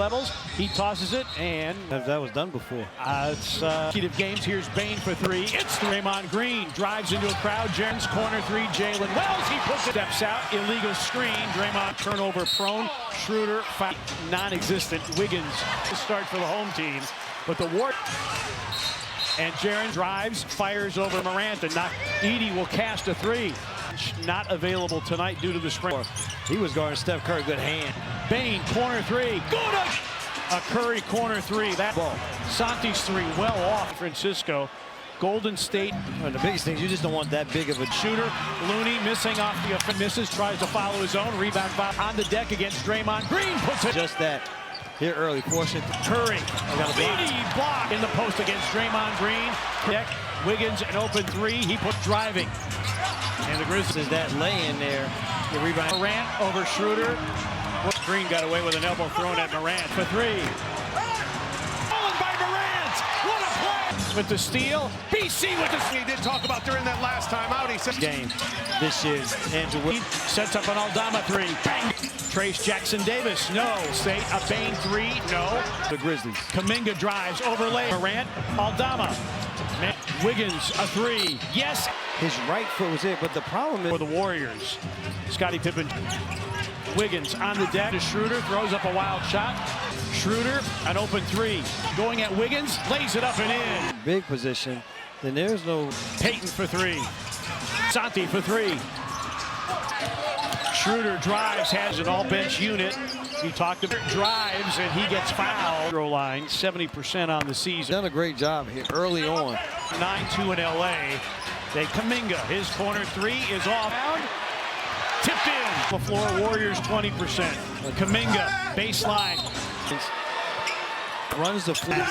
levels. He tosses it, and that was done before. It's games. Here's Bain for three. It's Draymond Green drives into a crowd. Jaren's corner three. Jalen Wells. He puts it, steps out. Illegal screen. Draymond turnover prone. Schroeder fight non-existent. Wiggins to start for the home team, but the Ward. And Jaren drives, fires over Morant, and Edey will cast a three. Not available tonight due to the spring. He was guarding Steph Curry, good hand. Bain, corner three, good! A Curry corner three, that ball. Santi's three, well off Francisco. Golden State. One of the biggest things, you just don't want that big of a shooter. Looney missing off the offense, misses, tries to follow his own. Rebound on the deck against Draymond Green, puts it. Just that. Here early, portion. Curry, speedy block in the post against Draymond Green. Deck, Wiggins, an open three. He put driving. And the Grizzlies is that lay in there. The rebound. Morant over Schroeder. Green got away with an elbow thrown at Morant for three. Fallen by Morant. What a play! With the steal. BC with the steal. He did talk about during that last time out. He said game. This is Andrew Wiggins sets up an Aldama three. Bang! Trace Jackson Davis, no. State, a Bain three, no. The Grizzlies. Kuminga drives, overlay. Morant, Aldama. Wiggins, a three, yes. His right foot was it, but the problem is for the Warriors. Scottie Pippen. Wiggins on the deck. Schroeder throws up a wild shot. Schroeder, an open three. Going at Wiggins, lays it up and in. Big position. Then there's no. Payton for three. Santi for three. Schroeder drives, has an all-bench unit. He talked about drives, and he gets fouled. Line 70% on the season. Done a great job here early on. 9-2 in LA. They Kuminga, his corner three is off. Tipped in. The floor Warriors 20%. Kuminga, baseline. Runs the floor.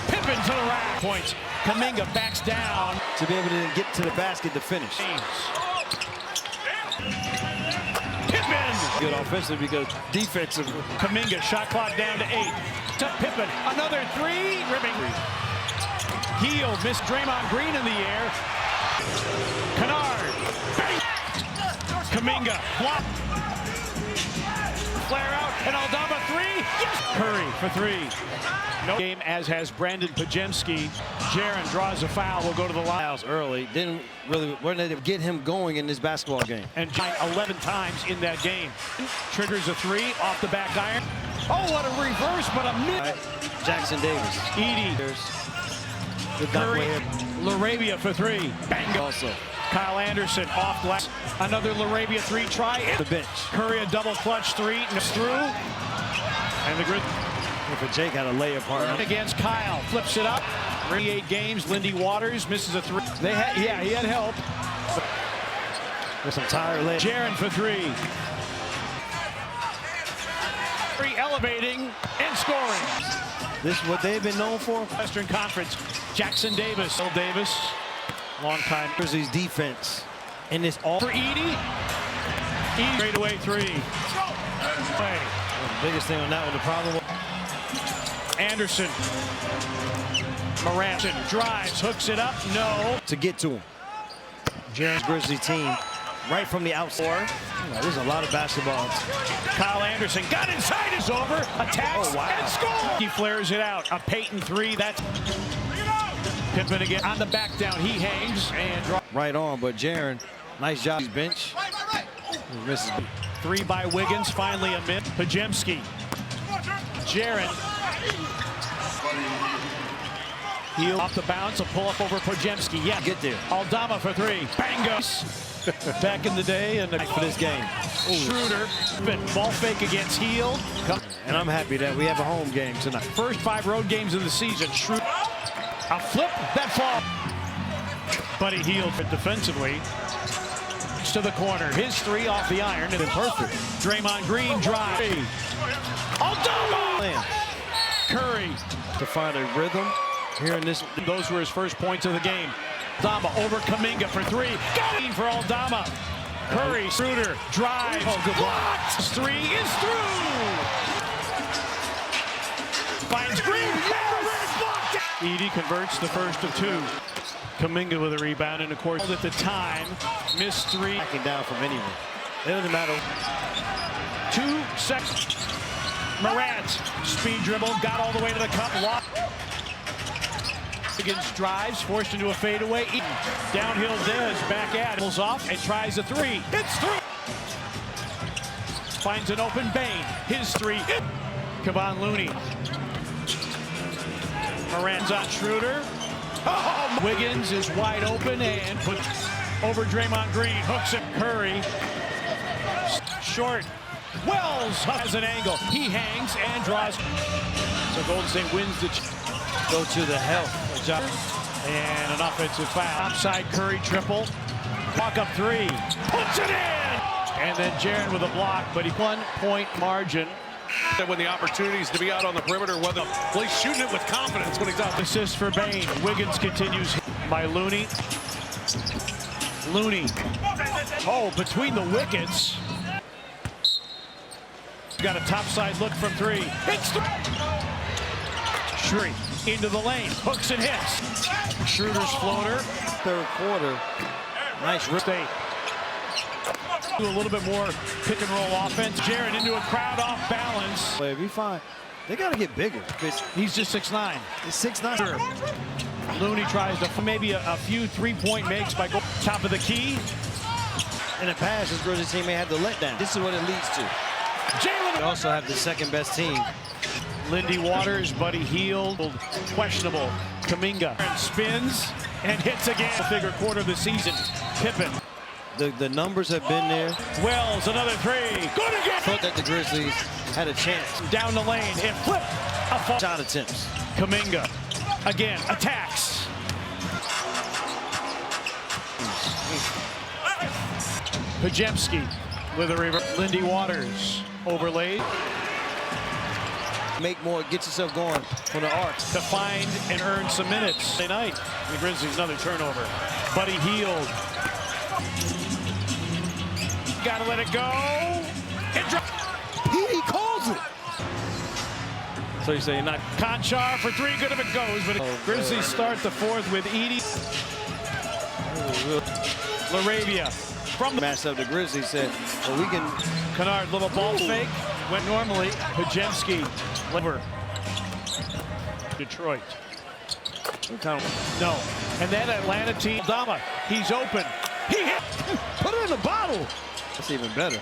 Pippen to the rack. Points. Kuminga backs down. To be able to get to the basket to finish. Pippen. Good offensively because defensively. Kuminga, shot clock down to 8. To Pippen, another three. Ribbing. Heel, missed Draymond Green in the air. Kennard. Bang. Kuminga, block. Flare out, and Aldama three. Yes. Curry for three. No game, as has Brandon Pajemski. Jaren draws a foul, will go to the line. Early, didn't really, weren't able to get him going in this basketball game. And 11 times in that game. Triggers a three off the back iron. Oh, what a reverse, but a miss. Jackson Davis. Edey. Curry. LaRavia for three. Bang. Also. Kyle Anderson off glass. Another LaRavia three try. The bench. Curry a double clutch three. Through. And the Grizzlies. If Jake had a layup partner. Against Kyle. Flips it up. 38 games. Lindy Waters misses a three. He had help. With some tired legs. Jaren for three. Elevating and scoring. This is what they've been known for. Western Conference. Jackson Davis. Bill Davis. Long time. Grizzlies defense. And this all for Edey. Edey straight away three. The biggest thing on that one, the problem was Anderson. Morant drives, hooks it up. No. To get to him. Jaren's Grizzly team right from the outside. There's a lot of basketball. Kyle Anderson got inside, is over, attacks, and scores. He flares it out. A Payton three. That's Pippen again on the back down. He hangs and right on, but Jaren, nice job. He's bench. He misses. Three by Wiggins. Finally a miss. Pajemski. Jaren. Heel off the bounce. A pull up over Pajemski. Yeah, get there. Aldama for three. Bangos. Back in the day and for this game. Schroeder. Ball fake against Heel. And I'm happy that we have a home game tonight. First 5 road games of the season. Schroeder. A flip. That fall. But he healed defensively. To the corner. His three off the iron. And perfect. Draymond Green drive. Aldama. Curry. To find a rhythm here in this. Those were his first points of the game. Aldama over Kuminga for three. Got it for Aldama. Curry, Schroeder, drive. Oh, good block. Three is through. Finds Green. Edey converts the first of 2. Kuminga with a rebound, and of course at the time, missed three. Backing down from anyone. It doesn't matter. 2 seconds. Morant, speed dribble, got all the way to the cup. Wiggins drives, forced into a fadeaway. Downhill Dez, back at it. Off and tries a three. It's through. Finds an open Bane. His three. Kevon Looney. Morant's on Schroeder. Oh, Wiggins is wide open and puts over Draymond Green. Hooks it. Curry. Short. Wells has an angle. He hangs and draws. So Golden State wins the. Go to the help. And an offensive foul. Outside Curry triple. Walk up three. Puts it in. And then Jaren with a block, but he 1 point margin. When the opportunities to be out on the perimeter, whether he's shooting it with confidence when he's out. Assist for Bane. Wiggins continues by Looney. Looney. Oh, between the wickets. Got a topside look from three. Hits the. Shree into the lane. Hooks and hits. Schroeder's floater. Third quarter. Nice rip. State. Do a little bit more pick and roll offense. Jaren into a crowd off balance. But if you find, they got to get bigger. He's just 6'9". He's 6'9". Looney tries to maybe a few three-point makes by going top of the key. In the past, this Grizzlies team may have the letdown. This is what it leads to. Jalen. They also have the second best team. Lindy Waters, Buddy Hield, questionable. Kuminga spins and hits again. Figure quarter of the season. Pippen. The numbers have been there. Wells, another three. Good again. Thought that the Grizzlies had a chance. Down the lane and flip. A fall. Shot attempts. Kuminga again attacks. Pajemski with a reverse. Lindy Waters overlaid. Make more, get yourself going from the arc. To find and earn some minutes tonight. The Grizzlies another turnover. Buddy Hield. Gotta let it go. He calls it. So you say you're not. Conchar for three, good if it goes, but Grizzlies start the fourth with Edie. LaRavia from the matched up. The Grizzlies said, well, we can. Kennard, little ball fake. Went normally. Pajemski over. Detroit. No. And that Atlanta team. Dama, he's open. He hit. Put it in the bottle. That's even better.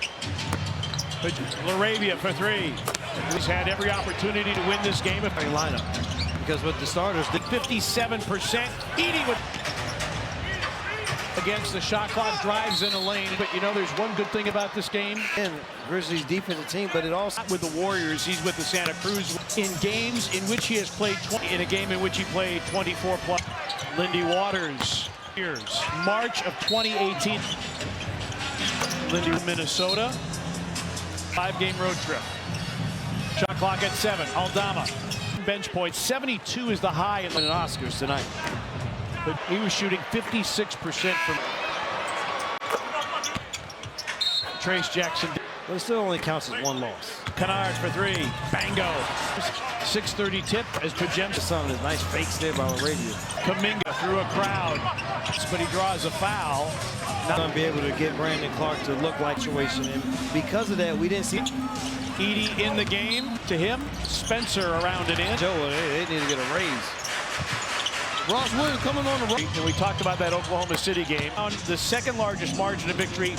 LaRavia for three. He's had every opportunity to win this game. Lineup. Because with the starters, the 57%. Edie with against the shot clock, drives in the lane. But you know, there's one good thing about this game. And Grizzlies defensive team, but it also with the Warriors, he's with the Santa Cruz. In games in which he has played 20, in a game in which he played 24 plus. Lindy Waters. Years. March of 2018. Lindy, Minnesota. 5-game road trip. Shot clock at 7. Aldama. Bench points. 72 is the high in the Oscars tonight. But he was shooting 56% from Trace Jackson. But it still only counts as one loss. Kennard for three. Bango. 6:30 tip as Pajemski. Some of the nice fakes there by LaRavia. Kuminga through a crowd, but he draws a foul. Not going to be able to get Brandon Clark to look like situation. And because of that, we didn't see Edie in the game. To him, Spencer around it in. Joe, they need to get a raise. Ross Williams coming on the road. And we talked about that Oklahoma City game. On the second largest margin of victory,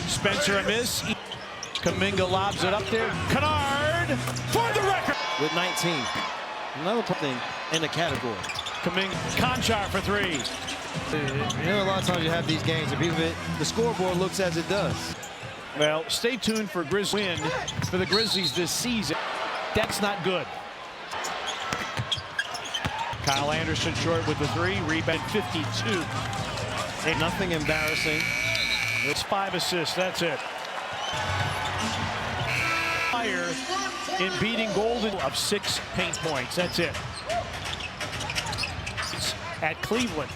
Spencer a miss. Kuminga lobs it up there. Kennard for the record. With 19. Another thing in the category. Kuminga, Conchar for three. You know, a lot of times you have these games and people, the scoreboard looks as it does. Well, stay tuned for Grizzlies win for the Grizzlies this season. That's not good. Kyle Anderson short with the three, rebound 52. Ain't nothing embarrassing. It's 5 assists, that's it. Fire in beating Golden of 6 paint points, that's it. At Cleveland,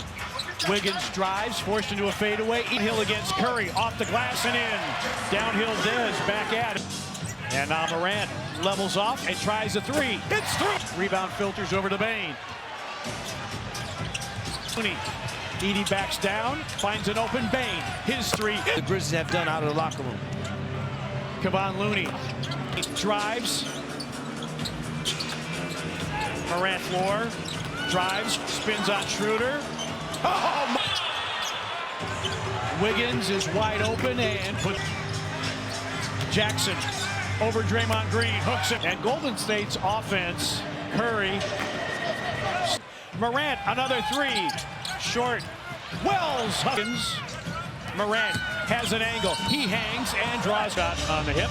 Wiggins drives, forced into a fadeaway. Hill against Curry, off the glass and in. Downhill Dez, back at it. And now Morant levels off and tries a three. It's through. Rebound filters over to Bane. Edie backs down, finds an open Bane. His three. The Grizzlies have done out of the locker room. Kevon Looney drives, Morant floor, drives, spins on Schroeder. Oh, my. Wiggins is wide open and put Jackson over Draymond Green, hooks it. And Golden State's offense, Curry. Morant, another three. Short. Wells, Huggins. Morant has an angle. He hangs and draws shot on the hip.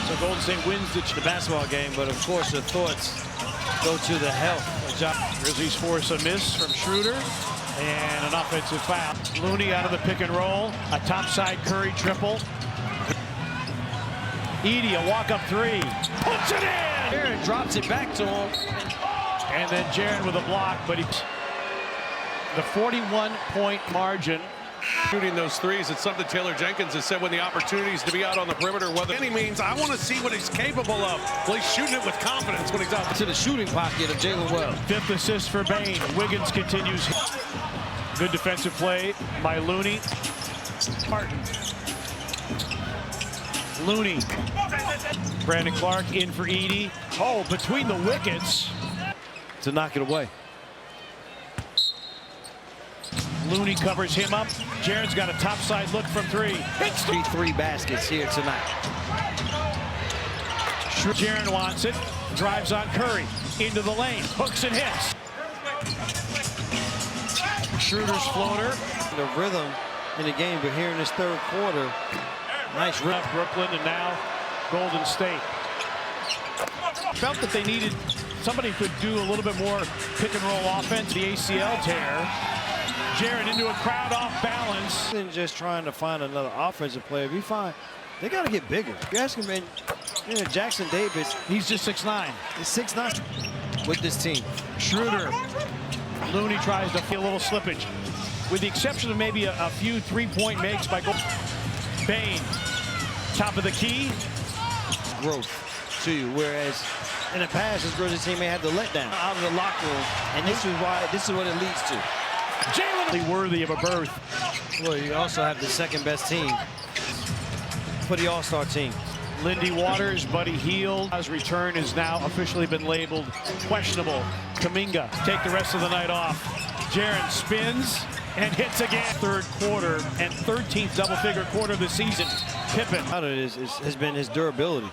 So Golden State wins the basketball game, but of course the thoughts go to the health. Grizzlies force a miss from Schroeder and an offensive foul. Looney out of the pick and roll. A topside Curry triple. Edey, a walk-up three. Puts it in! Jaren drops it back to him. And then Jaren with a block, but he's the 41-point margin. Shooting those threes, it's something Taylor Jenkins has said when the opportunities to be out on the perimeter, whether any means, I want to see what he's capable of. Well, he's shooting it with confidence when he's out to the shooting pocket of Jalen Wells. Fifth assist for Bane. Wiggins continues. Good defensive play by Looney. Martin. Looney. Brandon Clark in for Edey. Oh, between the wickets. To knock it away. Looney covers him up. Jaren's got a topside look from three. Hits three baskets here tonight. Jaren wants it. Drives on Curry. Into the lane. Hooks and hits. Schroeder's floater. The rhythm in the game, but here in this third quarter, nice rip. Brooklyn and now Golden State. Felt that they needed somebody who could do a little bit more pick and roll offense. The ACL tear. Jaren into a crowd off balance. And just trying to find another offensive player. If you find, they got to get bigger. You ask him, man, Jackson Davis. He's just 6'9". He's 6'9" with this team. Schroeder. Looney tries to feel a little slippage. With the exception of maybe a few three-point makes by Bane. Top of the key. Growth to you, whereas in the past, this Grizzlies team may have the letdown out of the locker room, and this is what it leads to. Jalen worthy of a berth. Well, you also have the second best team for the All-Star team. Lindy Waters, Buddy Hield. His return has now officially been labeled questionable. Kuminga take the rest of the night off. Jaren spins and hits again. Third quarter and 13th double-figure quarter of the season. Pippen. Out of it has been his durability.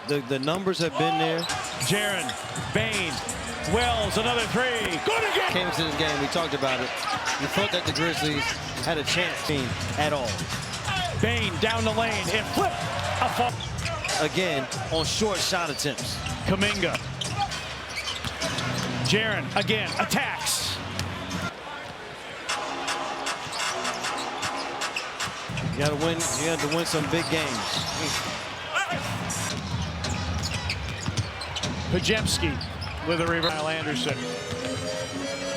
The numbers have been there. Jaren, Bane, Wells, another three. Good again. Came into this game, we talked about it. You thought that the Grizzlies had a chance team at all. Bane down the lane and flip. A fall. Again, on short shot attempts. Kuminga. Jaren again attacks. You got to win. You have to win some big games. Pajemski with a reverse. Kyle Anderson.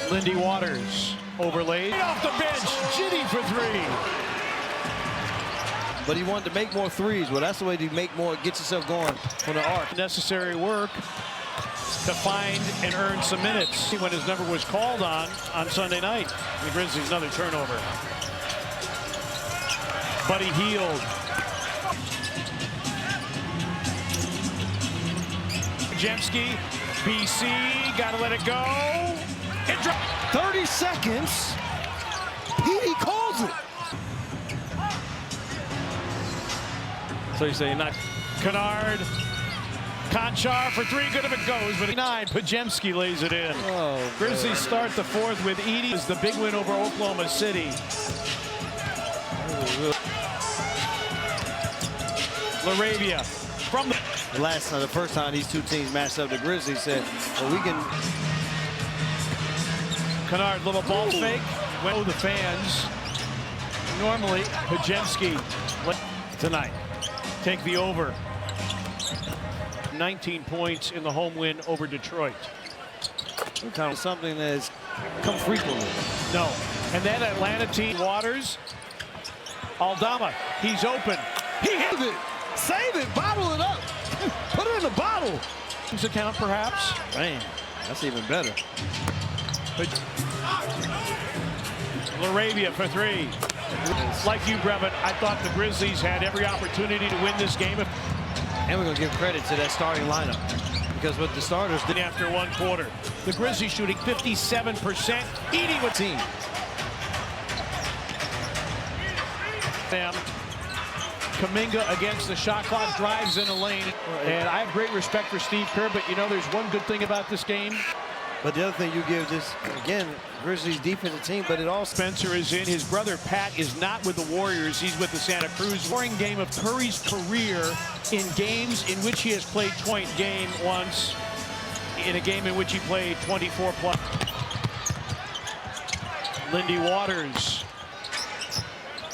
Lindy Waters overlaid. Off the bench. Jitty for three. But he wanted to make more threes. Well, that's the way to make more, get yourself going from the arc. Necessary work to find and earn some minutes. When his number was called on Sunday night, the Grizzlies another turnover. Buddy Hield. Jemski, BC, gotta let it go. It 30 seconds. He calls it. So you say you're not. Kennard, Conchar for three, good if it goes, but 9. Pajemski lays it in. Oh, Grizzlies start the fourth with Edey. Is the big win over Oklahoma City. LaRavia from the the first time these two teams matched up, the Grizzlies said, well, we can. Kennard, little ball fake. Well, the fans normally Pajemski tonight take the over. 19 points in the home win over Detroit. Kind of something that has come frequently. No, and that Atlanta team, Waters, Aldama, he's open. He hit it. Save it, bottle it up. Put it in the bottle. Account perhaps. Man, that's even better. LaRavia for three. Like you, Brevin, I thought the Grizzlies had every opportunity to win this game. And we're going to give credit to that starting lineup. because what the starters did after one quarter. The Grizzlies shooting 57%, eating with team. them. Kuminga against the shot clock, drives in the lane. And I have great respect for Steve Kerr, but you know there's one good thing about this game. But the other thing you give this, again, Grizzlies defensive team, but it all... Spencer is in. His brother Pat is not with the Warriors. He's with the Santa Cruz. Scoring game of Curry's career in games in which he has played point game once, in a game in which he played 24 plus. Lindy Waters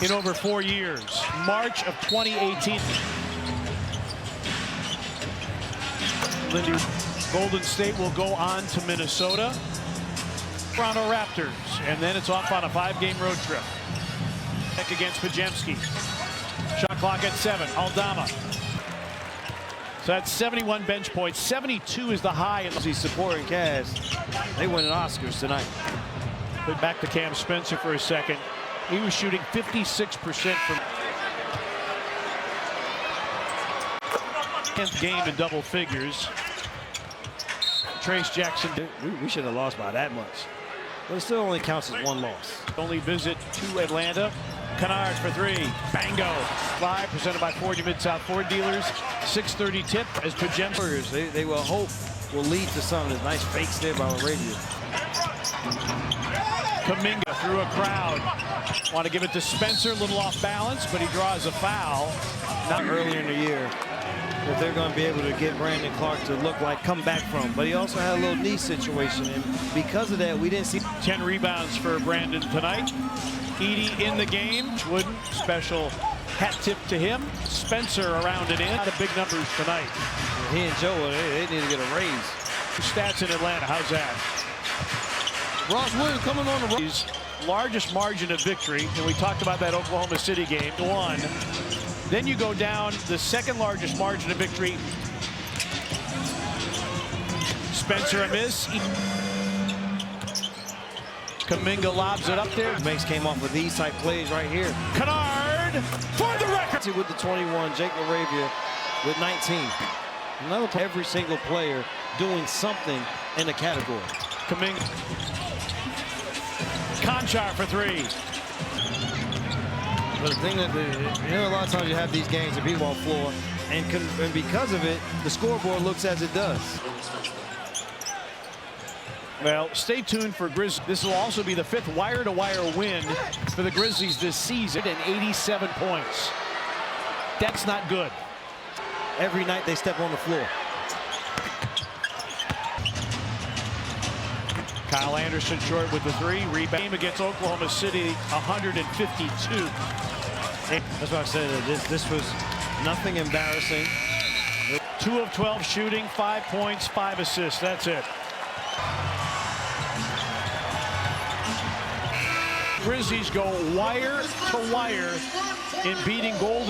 in over 4 years. March of 2018. Lindy. Golden State will go on to Minnesota. Toronto Raptors, and then it's off on a 5-game road trip. Against Pajemski. Shot clock at 7. Aldama. So that's 71 bench points. 72 is the high. He's supporting Cavs. They win Oscars tonight. Put back to Cam Spencer for a second. He was shooting 56% from 10th game in double figures. Trace Jackson. We should have lost by that much. But it still only counts as one loss. Only visit to Atlanta. Kennard for 3. Bango. Fly presented by Ford, your Mid-South Ford dealers. 6:30 tip as Pajemski. They will hope will lead to some of the nice fakes there by Arabia. Kuminga through a crowd. Want to give it to Spencer. A little off balance, but he draws a foul. Not earlier in the year. If they're going to be able to get Brandon Clark to look like come back from. But he also had a little knee situation, and because of that, we didn't see 10 rebounds for Brandon tonight. Edie in the game. Wooden special hat tip to him. Spencer around and in. A lot of big numbers tonight. He and Joe, they need to get a raise. Stats in Atlanta. How's that? Ross Williams coming on the road. Largest margin of victory, and we talked about that Oklahoma City game. 1. Then you go down the second largest margin of victory. Spencer a miss. Kuminga lobs it up there. Makes came off with these type plays right here. Kennard for the record. With the 21, Jake Arabia with 19. Another every single player doing something in the category. Kuminga. Conchar for 3. But the thing that, a lot of times you have these games at b-ball floor, and because of it, the scoreboard looks as it does. Well, stay tuned for Grizzlies. This will also be the 5th wire-to-wire win for the Grizzlies this season, and 87 points. That's not good. Every night they step on the floor. Kyle Anderson short with the 3. Rebound game against Oklahoma City, 152. That's why I said this was nothing embarrassing. 2 of 12 shooting, 5 points, 5 assists. That's it. Grizzlies go wire to wire in beating Golden